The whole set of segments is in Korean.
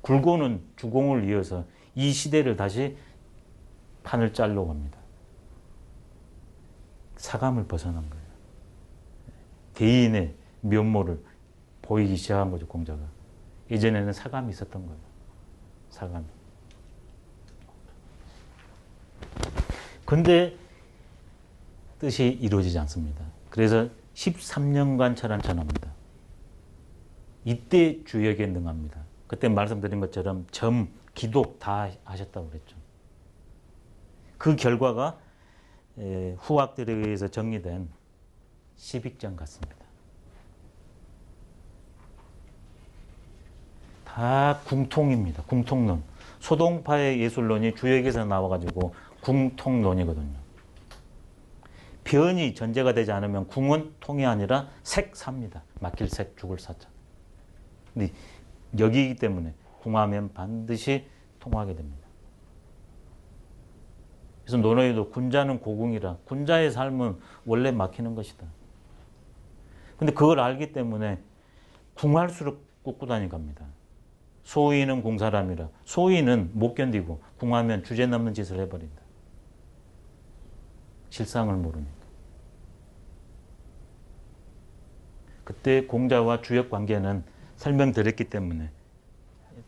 굴고는 주공을 이어서 이 시대를 다시 판을 짜려고 합니다. 사감을 벗어난 거예요. 대인의 면모를 보이기 시작한 거죠, 공자가. 예전에는 사감이 있었던 거예요. 사감이. 근데 뜻이 이루어지지 않습니다. 그래서 13년간 철안천합니다. 이때 주역에 능합니다. 그때 말씀드린 것처럼 점, 기독 다 하셨다고 그랬죠. 그 결과가 후학들에 의해서 정리된 시빅전 같습니다. 다 궁통입니다. 궁통론. 소동파의 예술론이 주역에서 나와가지고 궁통론이거든요. 변이 전제가 되지 않으면 궁은 통이 아니라 색사입니다. 막힐 색, 죽을 사자. 근데 여기이기 때문에 궁하면 반드시 통하게 됩니다. 그래서 논어에도 군자는 고궁이라, 군자의 삶은 원래 막히는 것이다. 근데 그걸 알기 때문에 궁할수록 꿋꿋하니 갑니다. 소위는 궁사람이라, 소위는 못 견디고 궁하면 주제 넘는 짓을 해버린다. 실상을 모르니까. 그때 공자와 주역 관계는 설명드렸기 때문에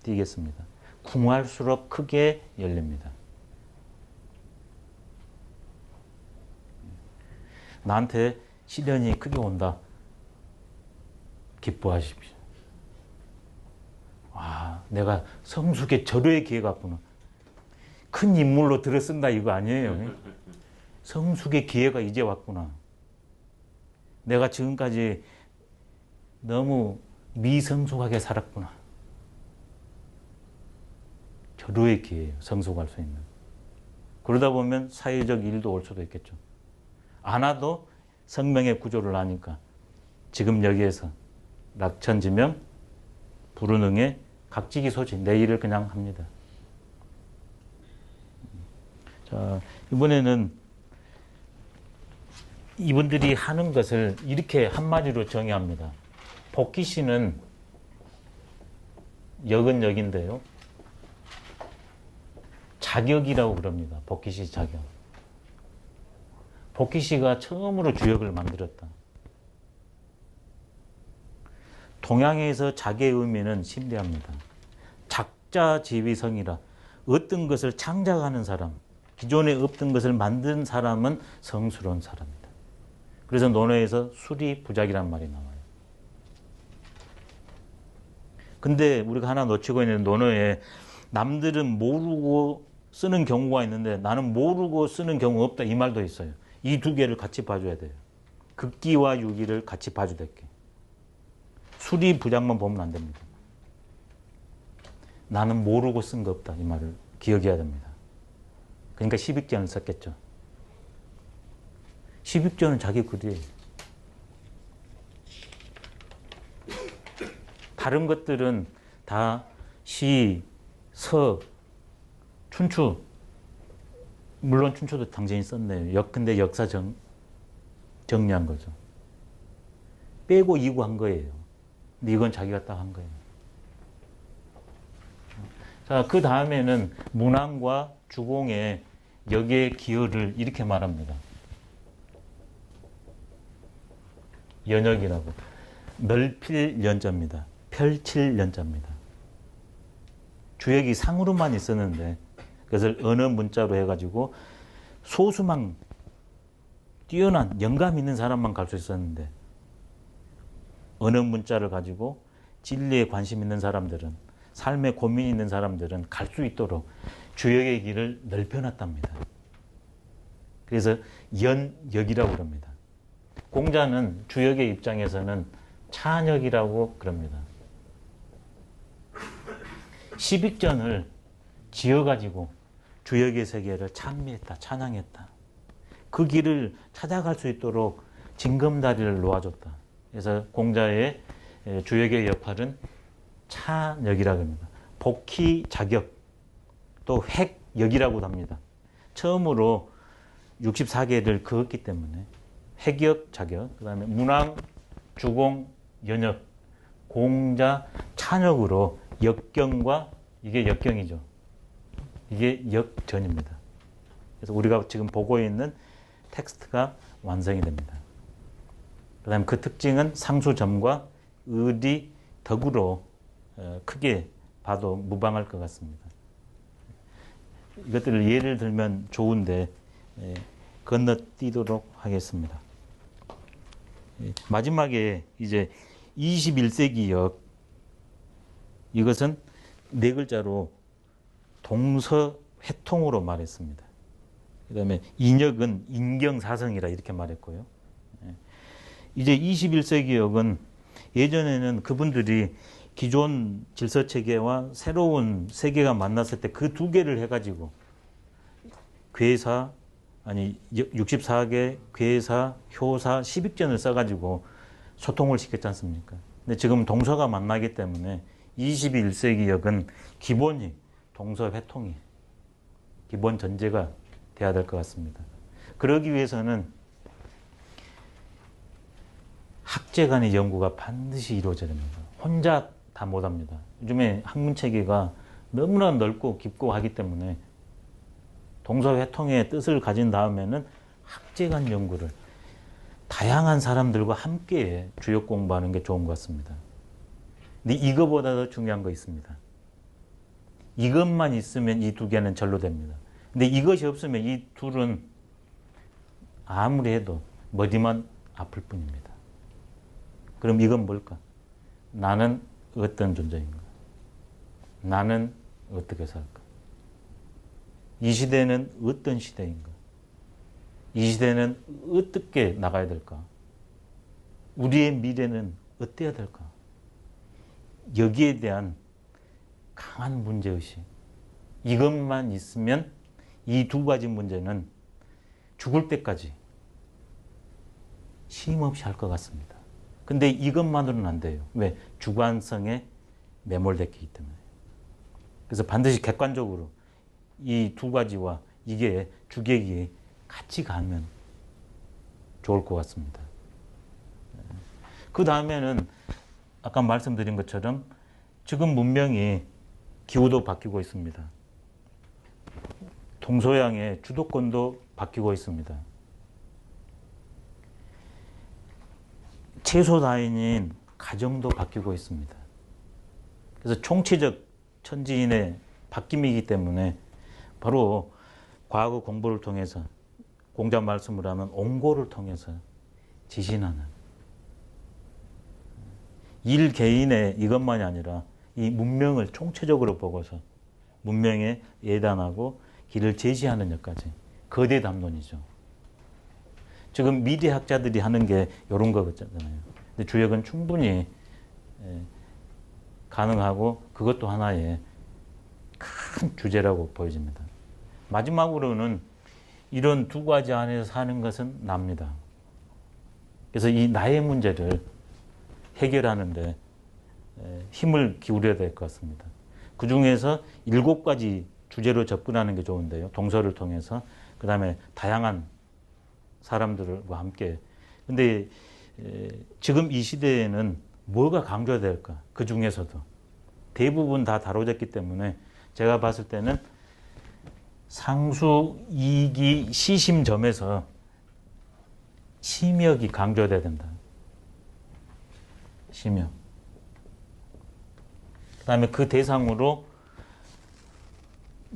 띄겠습니다. 궁할수록 크게 열립니다. 나한테 시련이 크게 온다. 기뻐하십시오. 와, 내가 성숙의 절호의 기회가 왔구나. 큰 인물로 들어쓴다 이거 아니에요. 성숙의 기회가 이제 왔구나. 내가 지금까지 너무 미성숙하게 살았구나. 절호의 기회예요. 성숙할 수 있는. 그러다 보면 사회적 일도 올 수도 있겠죠. 안 와도 성명의 구조를 아니까 지금 여기에서 낙천지명, 불운응의 각지기 소지, 내 일을 그냥 합니다. 자, 이번에는 이분들이 하는 것을 이렇게 한마디로 정의합니다. 복희씨는 역은 역인데요. 자격이라고 그럽니다. 복희씨 자격. 복희씨가 처음으로 주역을 만들었다. 동양에서 자기의 의미는 심대합니다. 작자지휘성이라, 어떤 것을 창작하는 사람, 기존에 없던 것을 만든 사람은 성스러운 사람이다. 그래서 논어에서 수리부작이란 말이 나와요. 근데 우리가 하나 놓치고 있는 논어에 남들은 모르고 쓰는 경우가 있는데 나는 모르고 쓰는 경우 없다 이 말도 있어요. 이 두 개를 같이 봐줘야 돼요. 극기와 유기를 같이 봐줘야 될게. 수리부작만 보면 안 됩니다. 나는 모르고 쓴 거 없다 이 말을 기억해야 됩니다. 그러니까 시빅전을 썼겠죠. 시빅전은 자기 글이에요. 다른 것들은 다 시, 서, 춘추, 물론 춘추도 당연히 썼네요. 근데 역사 정리한 거죠. 빼고 이구한 거예요. 근데 이건 자기가 딱 한 거예요. 자, 그 다음에는 문왕과 주공의 역의 기여를 이렇게 말합니다. 연역이라고. 넓힐 연자입니다. 펼칠 연자입니다. 주역이 상으로만 있었는데 그것을 언어 문자로 해가지고 소수만 뛰어난 영감 있는 사람만 갈 수 있었는데 언어 문자를 가지고 진리에 관심 있는 사람들은, 삶에 고민 있는 사람들은 갈 수 있도록 주역의 길을 넓혀놨답니다. 그래서 연역이라고 그럽니다. 공자는 주역의 입장에서는 찬역이라고 그럽니다. 시빅전을 지어가지고 주역의 세계를 찬미했다, 찬양했다. 그 길을 찾아갈 수 있도록 징검다리를 놓아줬다. 그래서 공자의 주역의 역할은 찬역이라고 합니다. 복희 자격, 또 획역이라고도 합니다. 처음으로 64개를 그었기 때문에 획역 자격, 그 다음에 문왕, 주공, 연역, 공자, 찬역으로 역경과 이게 역경이죠. 이게 역전입니다. 그래서 우리가 지금 보고 있는 텍스트가 완성이 됩니다. 그 다음에 그 특징은 상수점과 을이 덕으로 크게 봐도 무방할 것 같습니다. 이것들을 예를 들면 좋은데 건너뛰도록 하겠습니다. 마지막에 이제 21세기 역, 이것은 네 글자로 동서회통으로 말했습니다. 그 다음에 인역은 인경사성이라 이렇게 말했고요. 이제 21세기 역은 예전에는 그분들이 기존 질서체계와 새로운 세계가 만났을 때 그 두 개를 해가지고 괴사, 아니 64개 괴사, 효사, 시빅전을 써가지고 소통을 시켰지 않습니까? 근데 지금 동서가 만나기 때문에 21세기 역은 기본이 동서회통이 기본 전제가 돼야 될 것 같습니다. 그러기 위해서는 학제 간의 연구가 반드시 이루어져야 됩니다. 혼자 다 못합니다. 요즘에 학문체계가 너무나 넓고 깊고 하기 때문에 동서회통의 뜻을 가진 다음에는 학제 간 연구를 다양한 사람들과 함께 주역 공부하는 게 좋은 것 같습니다. 근데 이거보다 더 중요한 거 있습니다. 이것만 있으면 이 두 개는 절로 됩니다. 근데 이것이 없으면 이 둘은 아무리 해도 머리만 아플 뿐입니다. 그럼 이건 뭘까? 나는 어떤 존재인가? 나는 어떻게 살까? 이 시대는 어떤 시대인가? 이 시대는 어떻게 나가야 될까? 우리의 미래는 어때야 될까? 여기에 대한 강한 문제의식. 이것만 있으면 이 두 가지 문제는 죽을 때까지 쉼 없이 할 것 같습니다. 근데 이것만으로는 안 돼요. 왜? 주관성에 매몰됐기 때문에. 그래서 반드시 객관적으로 이 두 가지와 이게 주객이 같이 가면 좋을 것 같습니다. 그 다음에는 아까 말씀드린 것처럼 지금 문명이 기후도 바뀌고 있습니다. 동서양의 주도권도 바뀌고 있습니다. 채소 다인인 가정도 바뀌고 있습니다. 그래서 총체적 천지인의 바뀜이기 때문에 바로 과거 공부를 통해서 공자 말씀을 하면 옹고를 통해서 지신하는 일 개인의 이것만이 아니라 이 문명을 총체적으로 보고서 문명에 예단하고 길을 제시하는 것까지 거대 담론이죠. 지금 미래학자들이 하는 게 이런 거잖아요. 근데 주역은 충분히 가능하고 그것도 하나의 큰 주제라고 보여집니다. 마지막으로는 이런 두 가지 안에서 사는 것은 납니다. 그래서 이 나의 문제를 해결하는데 힘을 기울여야 될 것 같습니다. 그 중에서 7가지 주제로 접근하는 게 좋은데요. 동서를 통해서. 그 다음에 다양한 사람들과 함께. 근데 지금 이 시대에는 뭐가 강조될까? 그 중에서도 대부분 다 다뤄졌기 때문에 제가 봤을 때는 상수, 이기, 시심점에서 심역이 강조돼야 된다. 심역. 그 다음에 그 대상으로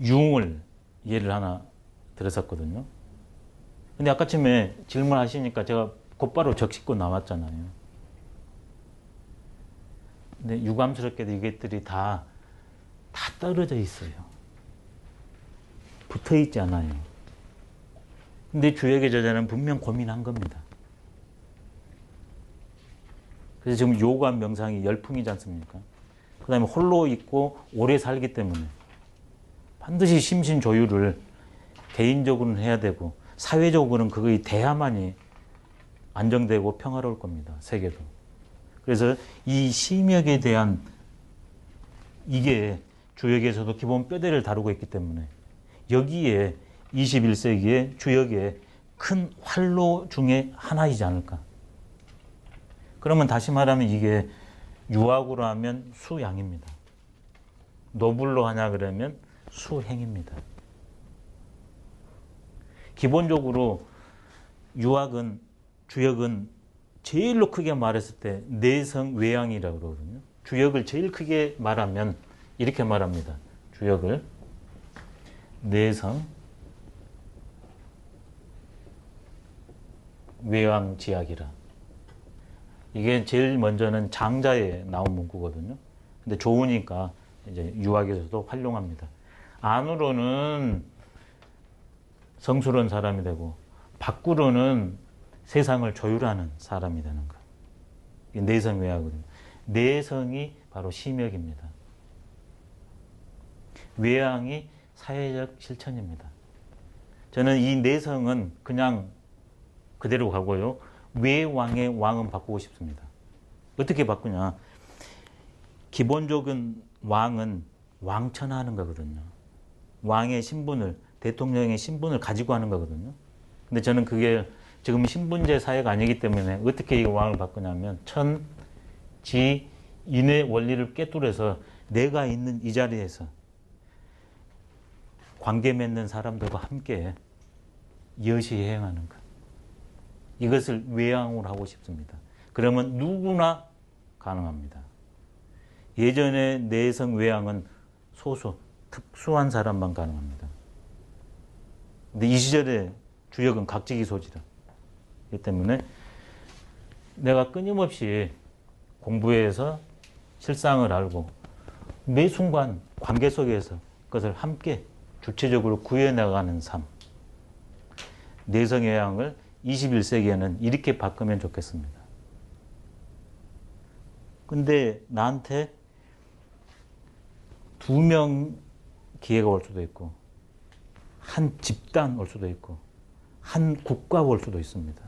융을 예를 하나 들었었거든요. 근데 아까쯤에 질문하시니까 제가 곧바로 적시고 나왔잖아요. 근데 유감스럽게도 이것들이 다 떨어져 있어요. 붙어 있지 않아요. 근데 주역의 저자는 분명 고민한 겁니다. 그래서 지금 요가 명상이 열풍이지 않습니까? 그 다음에 홀로 있고 오래 살기 때문에 반드시 심신조율을 개인적으로는 해야 되고 사회적으로는 그것이 돼야만이 안정되고 평화로울 겁니다. 세계도. 그래서 이 심역에 대한 이게 주역에서도 기본 뼈대를 다루고 있기 때문에 여기에 21세기의 주역의 큰 활로 중에 하나이지 않을까. 그러면 다시 말하면 이게 유학으로 하면 수양입니다. 노블로 하냐 그러면 수행입니다. 기본적으로 유학은 주역은 제일로 크게 말했을 때 내성 외양이라고 그러거든요. 주역을 제일 크게 말하면 이렇게 말합니다. 주역을 내성 외양지약이라. 이게 제일 먼저는 장자에 나온 문구거든요. 근데 좋으니까 이제 유학에서도 활용합니다. 안으로는 성스러운 사람이 되고 밖으로는 세상을 조율하는 사람이 되는 것. 이게 내성 외양이거든요. 내성이 바로 심역입니다. 외양이 사회적 실천입니다. 저는 이 내성은 그냥 그대로 가고요. 외왕의 왕은 바꾸고 싶습니다. 어떻게 바꾸냐? 기본적인 왕은 왕천하는 거거든요. 왕의 신분을, 대통령의 신분을 가지고 하는 거거든요. 근데 저는 그게 지금 신분제 사회가 아니기 때문에 어떻게 이 왕을 바꾸냐면 천, 지, 인의 원리를 깨뚫어서 내가 있는 이 자리에서 관계 맺는 사람들과 함께 여시행하는 것. 이것을 외양으로 하고 싶습니다. 그러면 누구나 가능합니다. 예전에 내성 외양은 소수, 특수한 사람만 가능합니다. 근데 이 시절에 주역은 각지기 소지라. 그렇기 때문에 내가 끊임없이 공부해서 실상을 알고 매 순간 관계 속에서 그것을 함께 주체적으로 구해나가는 삶. 내성의 외양을 21세기에는 이렇게 바꾸면 좋겠습니다. 근데 나한테 2명 기회가 올 수도 있고 한 집단 올 수도 있고 한 국가 올 수도 있습니다.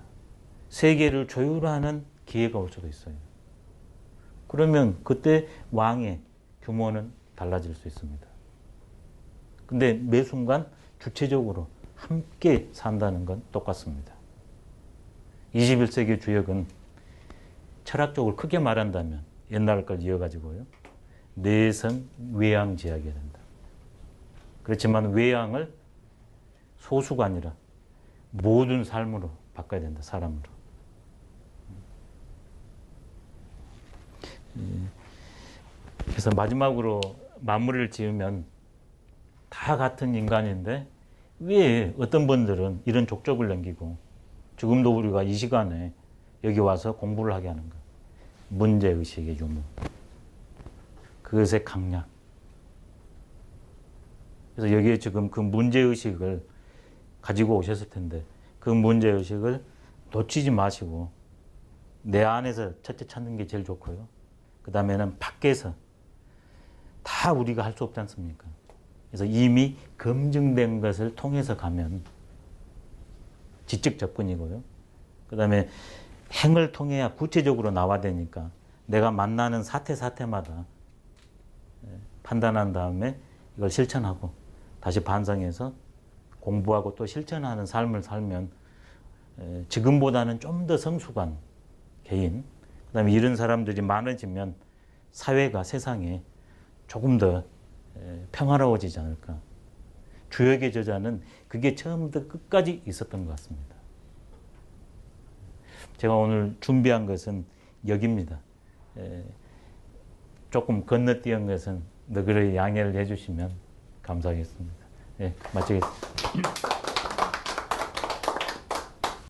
세계를 조율하는 기회가 올 수도 있어요. 그러면 그때 왕의 규모는 달라질 수 있습니다. 근데 매 순간 주체적으로 함께 산다는 건 똑같습니다. 21세기 주역은 철학적으로 크게 말한다면 옛날 걸 이어가지고요. 내성 외양지하게 된다. 그렇지만 외양을 소수가 아니라 모든 삶으로 바꿔야 된다. 사람으로. 그래서 마지막으로 마무리를 지으면 다 같은 인간인데 왜 어떤 분들은 이런 족적을 남기고 지금도 우리가 이 시간에 여기 와서 공부를 하게 하는가? 문제의식의 유무. 그것의 강약. 그래서 여기에 지금 그 문제의식을 가지고 오셨을 텐데 그 문제의식을 놓치지 마시고 내 안에서 첫째 찾는 게 제일 좋고요. 그 다음에는 밖에서 다 우리가 할 수 없지 않습니까? 그래서 이미 검증된 것을 통해서 가면 지적 접근이고요. 그 다음에 행을 통해야 구체적으로 나와야 되니까 내가 만나는 사태마다 판단한 다음에 이걸 실천하고 다시 반성해서 공부하고 또 실천하는 삶을 살면 지금보다는 좀 더 성숙한 개인, 그 다음에 이런 사람들이 많아지면 사회가 세상에 조금 더 평화로워지지 않을까. 주역의 저자는 그게 처음부터 끝까지 있었던 것 같습니다. 제가 오늘 준비한 것은 여기입니다. 조금 건너뛰은 것은 너그러이 양해를 해주시면 감사하겠습니다. 마치겠습니다.